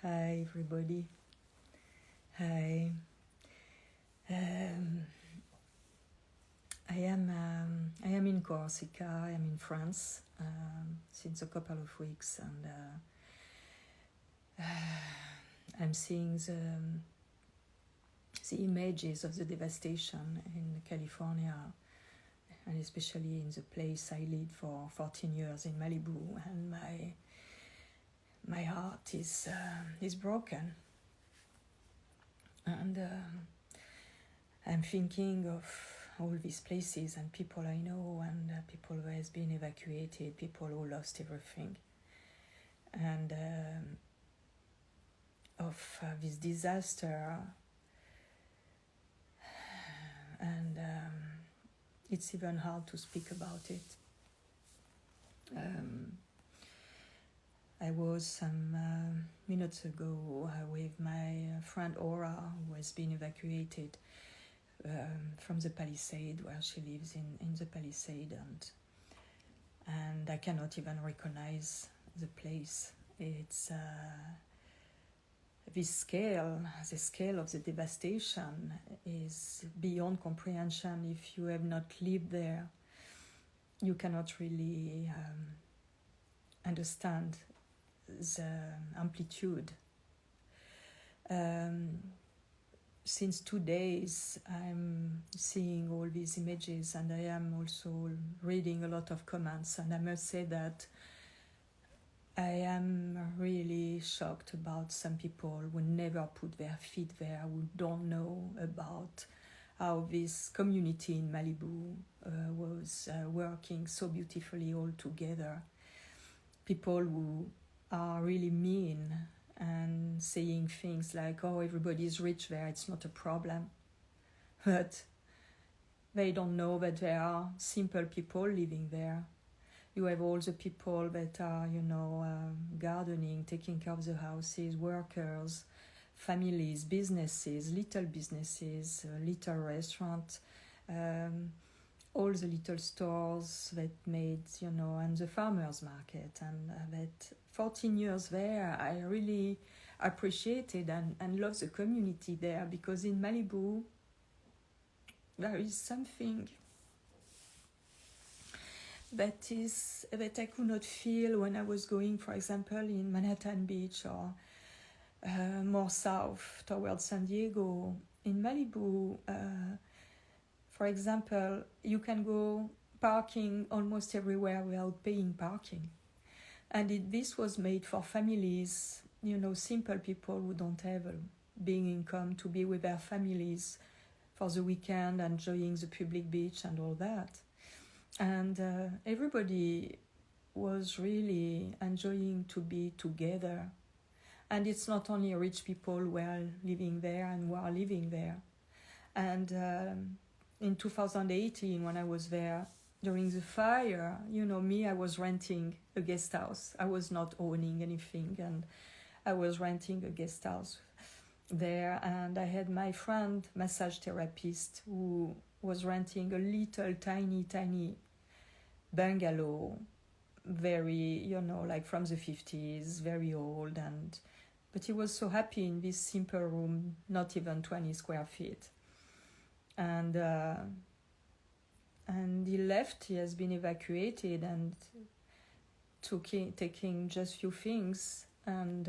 Hi everybody. Hi. I am in Corsica. I am in France since a couple of weeks, and I'm seeing the images of the devastation in California, and especially in the place I lived for 14 years in Malibu, and my heart is broken, and I'm thinking of all these places and people I know, and people who has been evacuated, people who lost everything, and of this disaster, and it's even hard to speak about it. I was some minutes ago with my friend Aura, who has been evacuated from the Palissade, where she lives in the Palissade, and I cannot even recognize the place. It's the scale of the devastation is beyond comprehension. If you have not lived there, you cannot really understand the amplitude. Since 2 days, I'm seeing all these images, and I am also reading a lot of comments, and I must say that I am really shocked about some people who never put their feet there, who don't know about how this community in Malibu was working so beautifully all together. People who are really mean and saying things like, oh, everybody's rich there, it's not a problem. But they don't know that there are simple people living there. You have all the people that are, gardening, taking care of the houses, workers, families, businesses, little restaurants, all the little stores that made, and the farmers market, and that 14 years there, I really appreciated and love the community there, because in Malibu, there is something that I could not feel when I was going, for example, in Manhattan Beach or more south towards San Diego. In Malibu, for example, you can go parking almost everywhere without paying parking. And this was made for families, simple people who don't have a big income, to be with their families for the weekend, enjoying the public beach and all that. And everybody was really enjoying to be together. And it's not only rich people who are living there and who are living there. And in 2018, when I was there, during the fire, I was renting a guest house. I was not owning anything, and I was renting a guest house there. And I had my friend, massage therapist, who was renting a little tiny bungalow, very, like from the 50s, very old. But he was so happy in this simple room, not even 20 square feet. And he left. He has been evacuated and taking just few things, and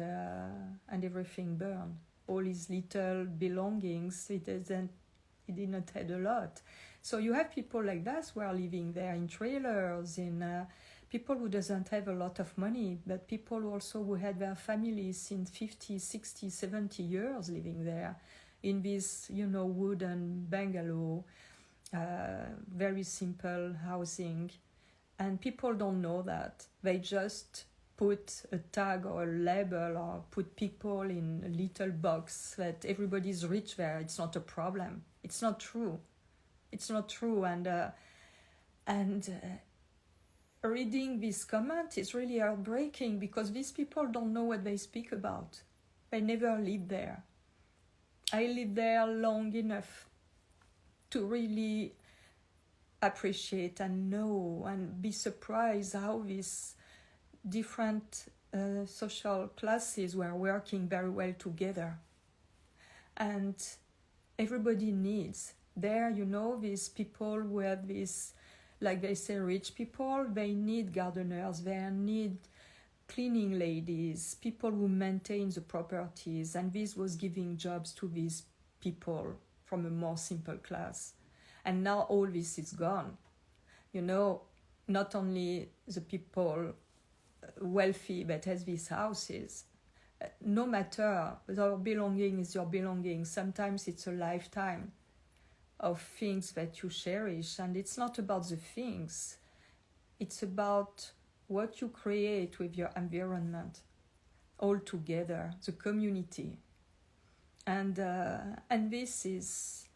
everything burned. All his little belongings. He did not have a lot. So you have people like that who are living there in trailers, in people who doesn't have a lot of money, but people also who had their families since 50, 60, 70 years living there in this, wooden bungalow, very simple housing. And people don't know that. They just put a tag or a label or put people in a little box that everybody's rich there. It's not a problem. It's not true. It's not true. And reading this comment is really heartbreaking, because these people don't know what they speak about. They never lived there. I lived there long enough to really appreciate and know and be surprised how these different social classes were working very well together. And everybody needs. There, these people who have this, like they say, rich people, they need gardeners, they need cleaning ladies, people who maintain the properties, and this was giving jobs to these people from a more simple class. And now all this is gone. Not only the people wealthy that has these houses, no matter, your belonging is your belonging. Sometimes it's a lifetime of things that you cherish, and it's not about the things, it's about what you create with your environment all together, the community. And this is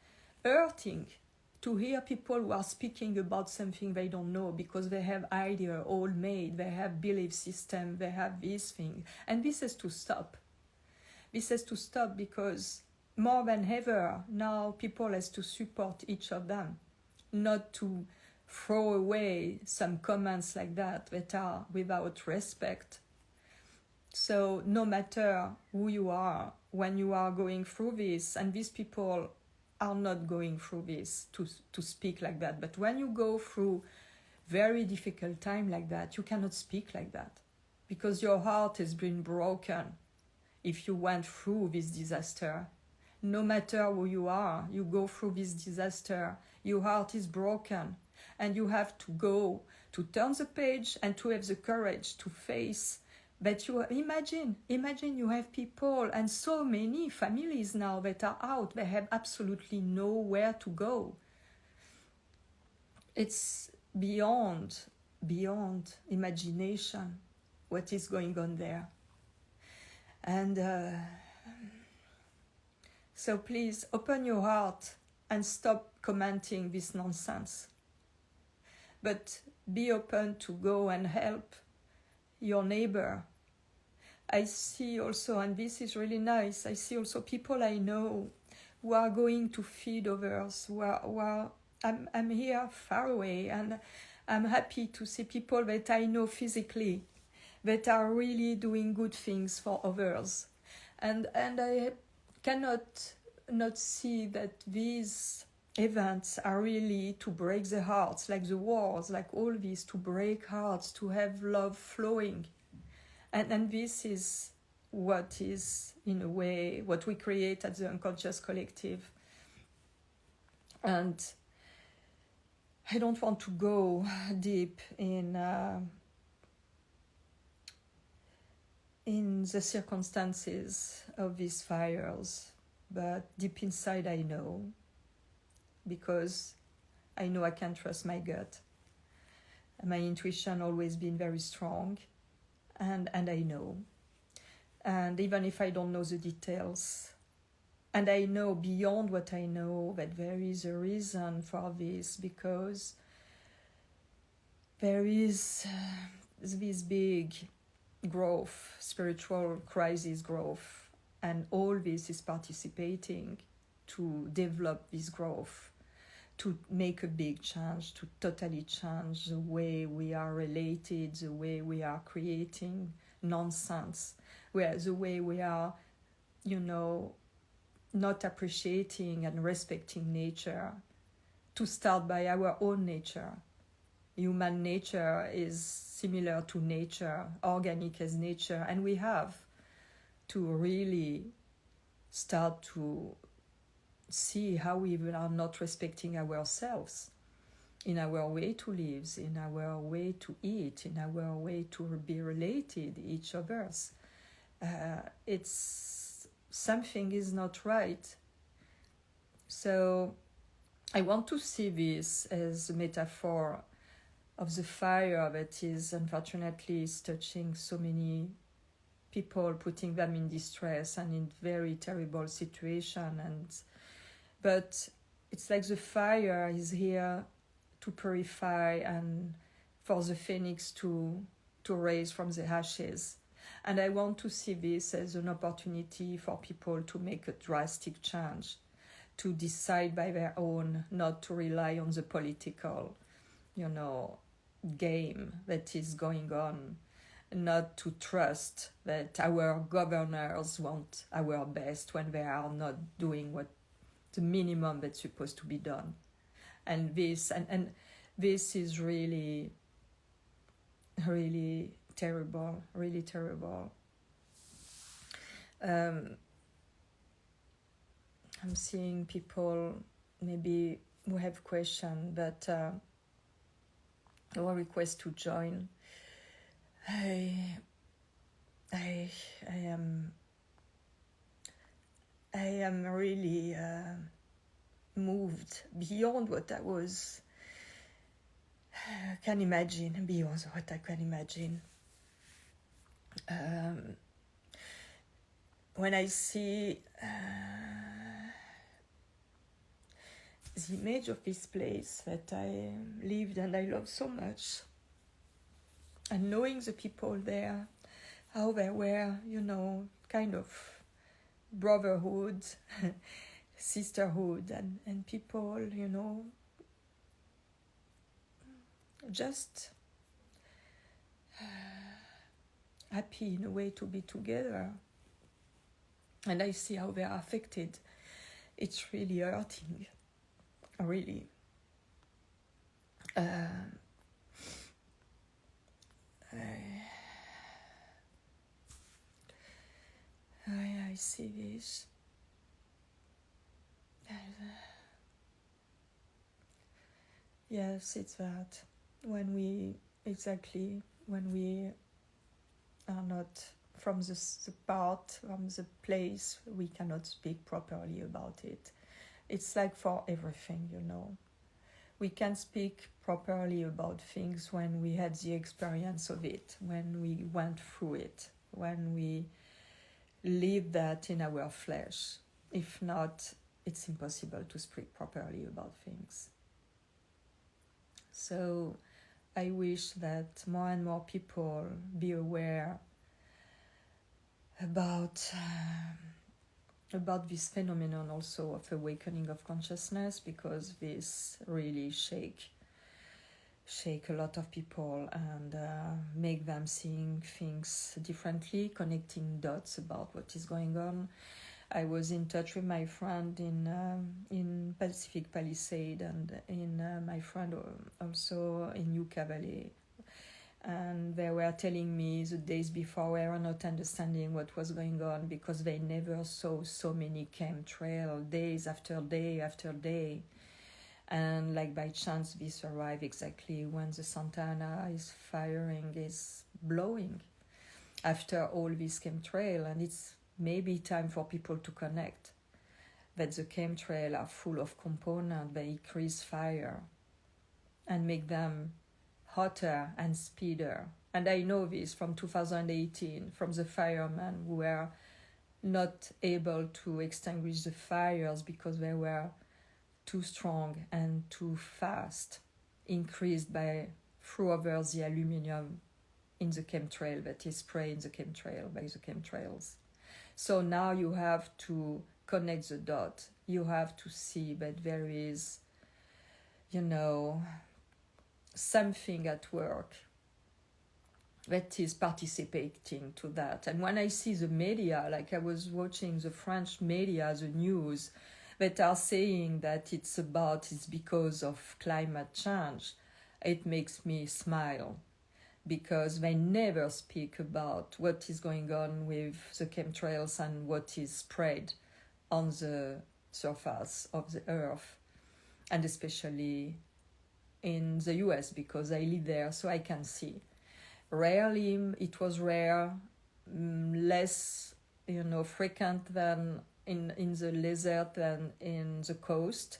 hurting to hear people who are speaking about something they don't know, because they have idea all made, they have belief system, they have this thing, and this has to stop. This has to stop, because more than ever now people has to support each of them, not to throw away some comments like that are without respect. So no matter who you are, when you are going through this, and these people are not going through this to speak like that, but when you go through very difficult time like that, you cannot speak like that, because your heart has been broken if you went through this disaster. No matter who you are, you go through this disaster, your heart is broken, and you have to go to turn the page and to have the courage to face that. You imagine you have people, and so many families now that are out, they have absolutely nowhere to go. It's beyond imagination what is going on there. And so please open your heart and stop commenting this nonsense, but be open to go and help your neighbor. I see also, and this is really nice, I see also people I know who are going to feed others, I'm here far away, and I'm happy to see people that I know physically that are really doing good things for others. And I cannot not see that these events are really to break the hearts, like the wars, like all this, to break hearts, to have love flowing. And this is what is, in a way, what we create at the Unconscious Collective. And I don't want to go deep in the circumstances of these fires, but deep inside I know, because I know I can trust my gut. My intuition always been very strong, and I know. And even if I don't know the details, and I know beyond what I know that there is a reason for this, because there is this big growth, spiritual crisis growth, and all this is participating to develop this growth, to make a big change, to totally change the way we are related, the way we are creating nonsense, the way we are, not appreciating and respecting nature, to start by our own nature. Human nature is similar to nature, organic as nature, and we have to really start to see how we are not respecting ourselves in our way to live, in our way to eat, in our way to be related each others. It's something is not right. So I want to see this as a metaphor of the fire that is unfortunately touching so many people, putting them in distress and in very terrible situation. But it's like the fire is here to purify and for the phoenix to rise from the ashes. And I want to see this as an opportunity for people to make a drastic change, to decide by their own, not to rely on the political, game that is going on. not to trust that our governors want our best when they are not doing what the minimum that's supposed to be done. And this is really, really terrible, really terrible. I'm seeing people maybe who have questions, but or request to join. I am really moved beyond what I can imagine, beyond what I can imagine. When I see the image of this place that I lived and I love so much, and knowing the people there, how they were, kind of brotherhood, sisterhood, and people, just happy in a way to be together. And I see how they are affected. It's really hurting, really. I see this. Yes, it's that. When we are not from the place, we cannot speak properly about it. It's like for everything, We can speak properly about things when we had the experience of it, when we went through it, when we live that in our flesh. If not, it's impossible to speak properly about things. So I wish that more and more people be aware about this phenomenon also of awakening of consciousness, because this really shake a lot of people and make them seeing things differently, connecting dots about what is going on. I was in touch with my friend in Pacific Palissade, and in my friend also in Yucca Valley. And they were telling me the days before we were not understanding what was going on, because they never saw so many chemtrails days after day after day. And like by chance, this arrived exactly when the Santa Ana firing is blowing after all this chemtrail. And it's maybe time for people to connect that the chemtrails are full of components that increase fire and make them hotter and speedier. And I know this from 2018, from the firemen who were not able to extinguish the fires because they were too strong and too fast, increased through over the aluminum in the chemtrail that is sprayed in the chemtrail by the chemtrails. So now you have to connect the dots. You have to see that there is, something at work that is participating to that. And when I see the media, like I was watching the French media, the news, that are saying that it's because of climate change, it makes me smile, because they never speak about what is going on with the chemtrails and what is spread on the surface of the earth, and especially in the US, because I live there, so I can see. It was less, frequent than in the desert than in the coast.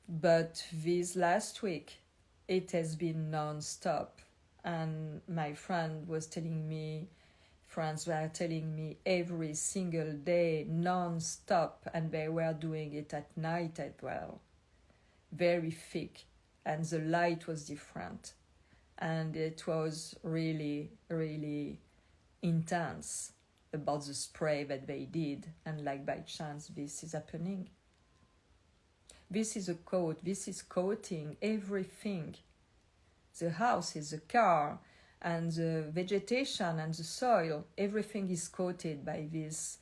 But this last week, it has been non-stop. And my friend was telling me, friends were telling me every single day, non-stop, and they were doing it at night as well. Very thick, and the light was different. And it was really, really intense about the spray that they did, and like by chance this is happening. This is this is coating everything. The houses, the car, And the vegetation and the soil, everything is coated by these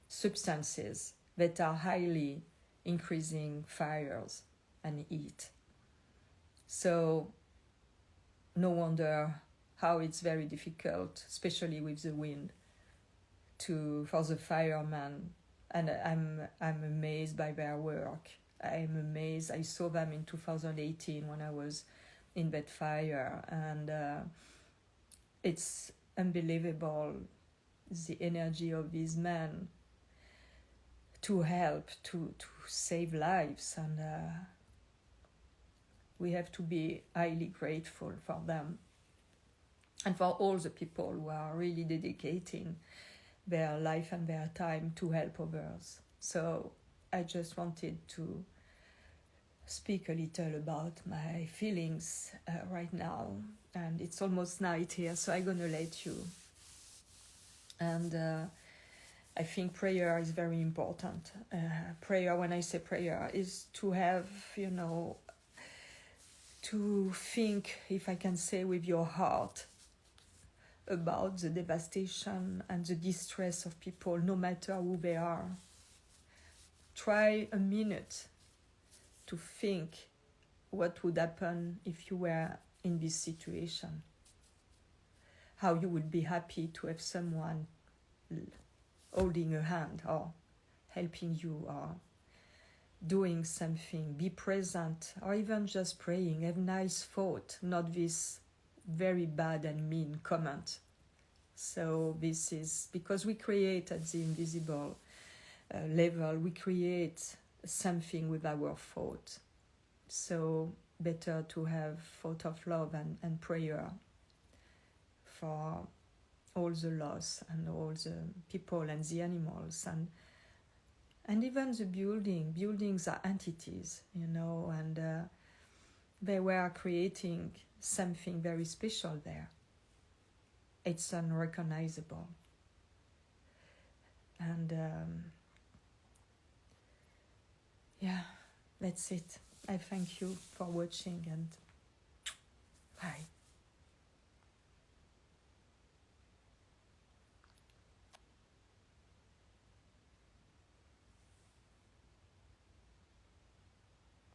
substances that are highly increasing fires and heat. So no wonder how it's very difficult, especially with the wind, for the firemen. And I'm amazed by their work. I'm amazed. I saw them in 2018 when I was in that fire, and it's unbelievable, the energy of these men to help, to save lives, and we have to be highly grateful for them and for all the people who are really dedicating their life and their time to help others. So I just wanted to speak a little about my feelings right now, and it's almost night here, so I'm gonna let you. And I think prayer is very important. Prayer, when I say prayer, is to have, to think, if I can say, with your heart about the devastation and the distress of people, no matter who they are. Try a minute to think what would happen if you were in this situation. How you would be happy to have someone holding a hand or helping you or doing something, be present, or even just praying, have nice thought, not this very bad and mean comment. So this is because we create at the invisible level, we create something with our thought. So better to have thought of love and prayer for all the loss and all the people and the animals and even the buildings are entities, and they were creating something very special there. It's unrecognizable. And that's it. I thank you for watching, and bye.